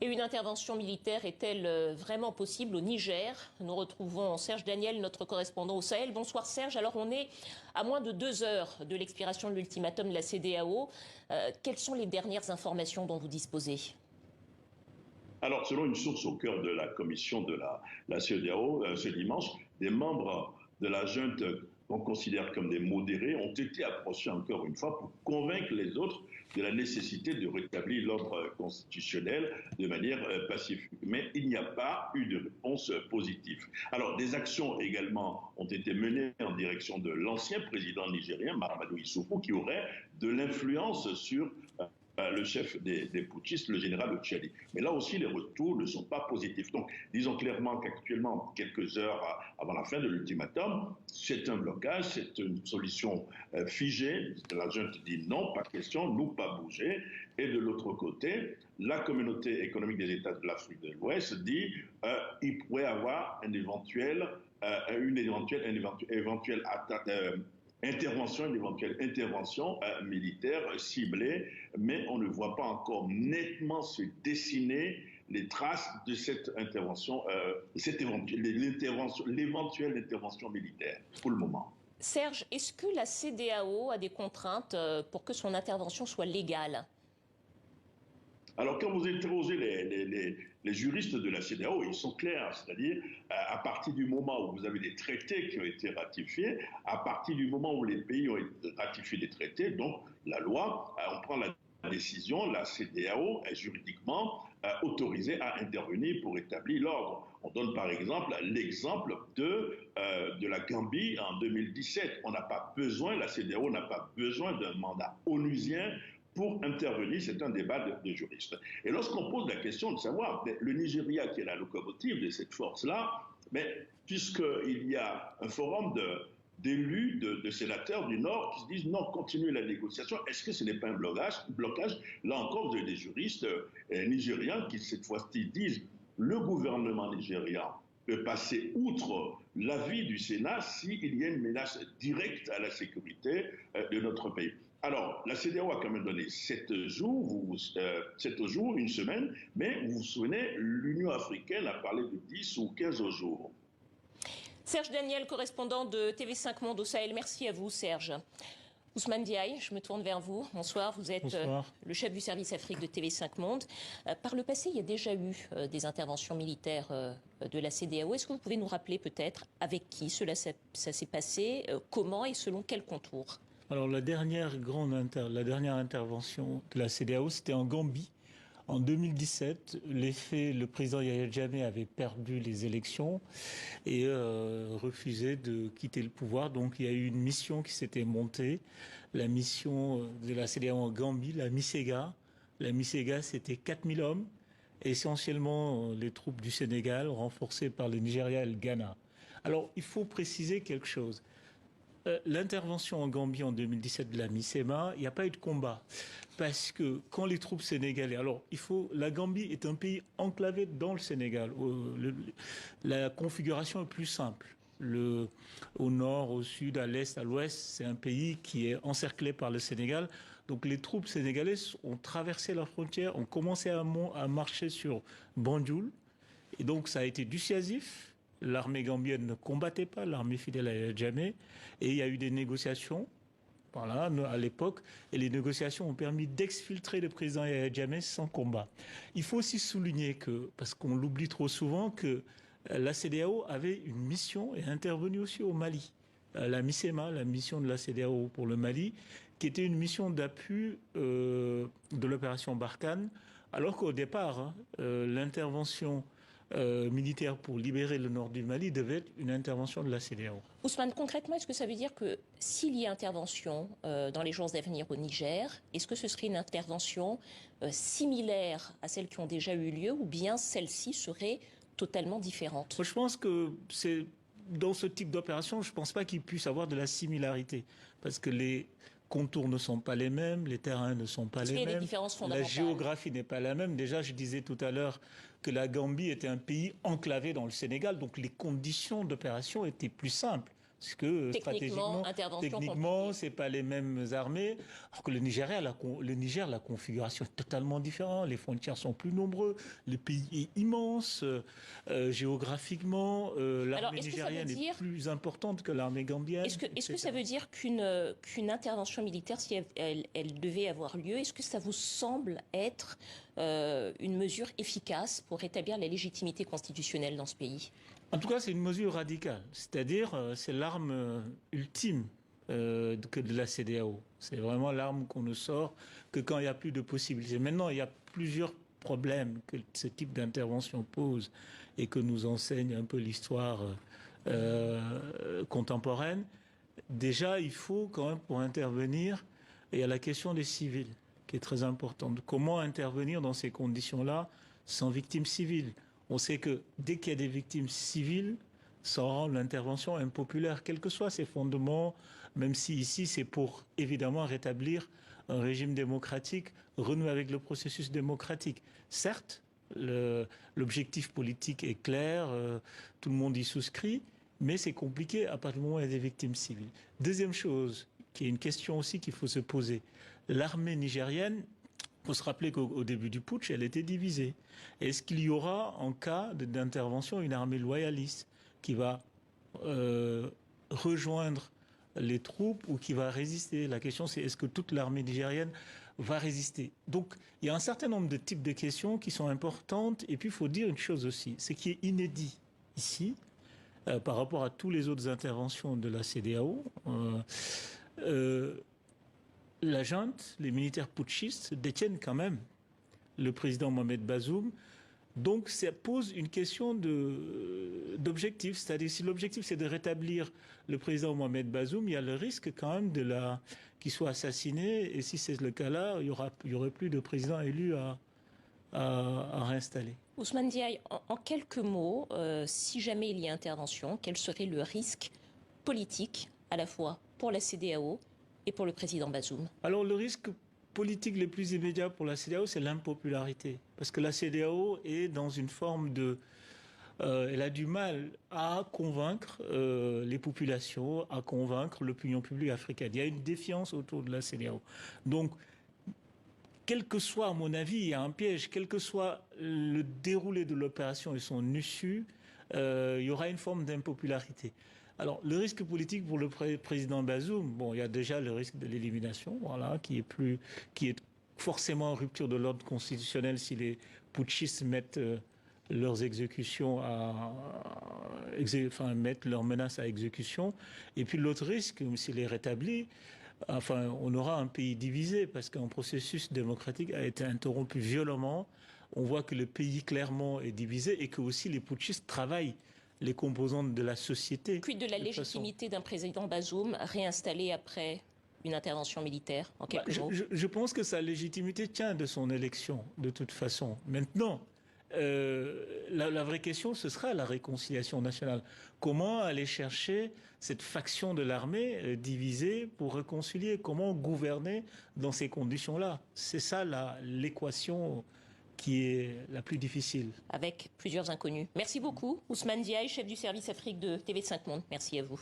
Et une intervention militaire est-elle vraiment possible au Niger? Nous retrouvons Serge Daniel, notre correspondant au Sahel. Bonsoir Serge. Alors on est à moins de 2 heures de l'expiration de l'ultimatum de la CEDEAO. Quelles sont les dernières informations dont vous disposez? Alors, selon une source au cœur de la commission de la CEDEAO, ce dimanche, des membres de la junte qu'on considère comme des modérés ont été approchés encore une fois pour convaincre les autres de la nécessité de rétablir l'ordre constitutionnel de manière pacifique. Mais il n'y a pas eu de réponse positive. Alors, des actions également ont été menées en direction de l'ancien président nigérien, Mahamadou Issoufou, qui aurait de l'influence sur le chef des putschistes, le général Tchadi. Mais là aussi, les retours ne sont pas positifs. Donc, disons clairement qu'actuellement, quelques heures avant la fin de l'ultimatum, c'est un blocage, c'est une solution figée. La junte dit non, pas question, nous pas bouger. Et de l'autre côté, la communauté économique des États de l'Afrique de l'Ouest dit qu'il pourrait y avoir une éventuelle une éventuelle intervention militaire ciblée, mais on ne voit pas encore nettement se dessiner les traces de cette intervention, l'éventuelle intervention militaire, pour le moment. Serge, est-ce que la CEDEAO a des contraintes pour que son intervention soit légale? Alors, quand vous interrogez les juristes de la CEDEAO, ils sont clairs, c'est-à-dire à partir du moment où vous avez des traités qui ont été ratifiés, à partir du moment où les pays ont ratifié des traités, donc la loi, on prend la décision, la CEDEAO est juridiquement autorisée à intervenir pour établir l'ordre. On donne par exemple l'exemple de la Gambie en 2017. On n'a pas besoin, la CEDEAO n'a pas besoin d'un mandat onusien pour intervenir, c'est un débat de juristes. Et lorsqu'on pose la question de savoir, le Nigeria qui est la locomotive de cette force-là, mais puisqu'il y a un forum d'élus, de sénateurs du Nord qui se disent non, continuez la négociation, est-ce que ce n'est pas un blocage? Là encore, vous avez des juristes nigériens qui cette fois-ci disent le gouvernement nigérian peut passer outre l'avis du Sénat s'il y a une menace directe à la sécurité de notre pays. Alors, la CEDEAO a quand même donné 7 jours, une semaine, mais vous vous souvenez, l'Union africaine a parlé de 10 ou 15 jours. Serge Daniel, correspondant de TV5 Monde au Sahel. Merci à vous, Serge. Ousmane Diaye, je me tourne vers vous. Bonsoir, vous êtes le chef du service Afrique de TV5 Monde. Par le passé, il y a déjà eu des interventions militaires de la CEDEAO. Est-ce que vous pouvez nous rappeler peut-être avec qui ça s'est passé, comment et selon quels contours? Alors la dernière intervention de la CEDEAO, c'était en Gambie. En 2017, le président Yahya Jammeh avait perdu les élections et refusé de quitter le pouvoir. Donc il y a eu une mission qui s'était montée, la mission de la CEDEAO en Gambie, la MISEGA. La MISEGA, c'était 4000 hommes, essentiellement les troupes du Sénégal, renforcées par le Nigeria et le Ghana. Alors il faut préciser quelque chose. L'intervention en Gambie en 2017 de la MISEMA, il n'y a pas eu de combat. Parce que quand les troupes sénégalaises... Alors, la Gambie est un pays enclavé dans le Sénégal. La configuration est plus simple. Au nord, au sud, à l'est, à l'ouest, c'est un pays qui est encerclé par le Sénégal. Donc les troupes sénégalaises ont traversé la frontière, ont commencé à marcher sur Banjul. Et donc ça a été dissuasif. L'armée gambienne ne combattait pas, l'armée fidèle à Jammeh, et il y a eu des négociations, voilà, à l'époque, et les négociations ont permis d'exfiltrer le président Yahya Jammeh sans combat. Il faut aussi souligner que, parce qu'on l'oublie trop souvent, que la CEDEAO avait une mission et est intervenue aussi au Mali. La MISEMA, la mission de la CEDEAO pour le Mali, qui était une mission d'appui de l'opération Barkhane, alors qu'au départ, l'intervention militaire pour libérer le nord du Mali devait être une intervention de la CEDEAO. Ousmane, concrètement, est-ce que ça veut dire que s'il y a intervention dans les jours à venir au Niger, est-ce que ce serait une intervention similaire à celles qui ont déjà eu lieu ou bien celle-ci serait totalement différente? Moi, je pense que c'est dans ce type d'opération, je ne pense pas qu'il puisse avoir de la similarité parce que les contours ne sont pas les mêmes, les terrains ne sont pas les mêmes, la géographie n'est pas la même. Déjà, je disais tout à l'heure que la Gambie était un pays enclavé dans le Sénégal, donc les conditions d'opération étaient plus simples. Parce que techniquement, c'est pas les mêmes armées. Alors que le Niger, la configuration est totalement différente. Les frontières sont plus nombreuses. Le pays est immense. Géographiquement, l'armée nigérienne est plus importante que l'armée gambienne. Est-ce que ça veut dire qu'une intervention militaire, si elle devait avoir lieu, est-ce que ça vous semble être une mesure efficace pour rétablir la légitimité constitutionnelle dans ce pays? En tout cas, c'est une mesure radicale. C'est-à-dire, c'est l'arme ultime que de la CEDEAO. C'est vraiment l'arme qu'on ne sort que quand il n'y a plus de possibilités. Maintenant, il y a plusieurs problèmes que ce type d'intervention pose et que nous enseigne un peu l'histoire contemporaine. Déjà, il faut quand même, pour intervenir, il y a la question des civils qui est très importante. Comment intervenir dans ces conditions-là sans victimes civiles? On sait que dès qu'il y a des victimes civiles, ça rend l'intervention impopulaire, quels que soient ses fondements, même si ici c'est pour évidemment rétablir un régime démocratique, renouer avec le processus démocratique. Certes, l'objectif politique est clair, tout le monde y souscrit, mais c'est compliqué à partir du moment où il y a des victimes civiles. Deuxième chose, qui est une question aussi qu'il faut se poser, l'armée nigérienne, il faut se rappeler qu'au début du putsch, elle était divisée. Est-ce qu'il y aura, en cas d'intervention, une armée loyaliste qui va rejoindre les troupes ou qui va résister? La question, c'est est-ce que toute l'armée nigérienne va résister? Donc, il y a un certain nombre de types de questions qui sont importantes. Et puis, il faut dire une chose aussi. Ce qui est inédit ici, par rapport à toutes les autres interventions de la CEDEAO, la junte, les militaires putschistes détiennent quand même le président Mohamed Bazoum. Donc ça pose une question d'objectif. C'est-à-dire si l'objectif c'est de rétablir le président Mohamed Bazoum, il y a le risque quand même qu'il soit assassiné. Et si c'est le cas-là, il y aurait plus de président élu à réinstaller. Ousmane Diaye, en quelques mots, si jamais il y a intervention, quel serait le risque politique à la fois pour la CEDEAO et pour le président Bazoum? Alors le risque politique le plus immédiat pour la CEDEAO, c'est l'impopularité. Parce que la CEDEAO est dans une forme de... elle a du mal à convaincre les populations, à convaincre l'opinion publique africaine. Il y a une défiance autour de la CEDEAO. Donc, quel que soit, à mon avis, il y a un piège, quel que soit le déroulé de l'opération et son issue, il y aura une forme d'impopularité. Alors, le risque politique pour le président Bazoum, bon, il y a déjà le risque de l'élimination, voilà, qui est forcément en rupture de l'ordre constitutionnel si les putschistes mettent leurs exécutions mettent leurs menaces à exécution. Et puis l'autre risque, s'il est rétabli, on aura un pays divisé parce qu'un processus démocratique a été interrompu violemment. On voit que le pays clairement est divisé et que aussi les putschistes travaillent les composantes de la société. Quid de la légitimité d'un président Bazoum réinstallé après une intervention militaire, en quelques mots? Je pense que sa légitimité tient de son élection, de toute façon. Maintenant, la vraie question, ce sera la réconciliation nationale. Comment aller chercher cette faction de l'armée divisée pour réconcilier? Comment gouverner dans ces conditions-là? C'est ça l'équation qui est la plus difficile. Avec plusieurs inconnus. Merci beaucoup, Ousmane Diaye, chef du service Afrique de TV5 Monde. Merci à vous.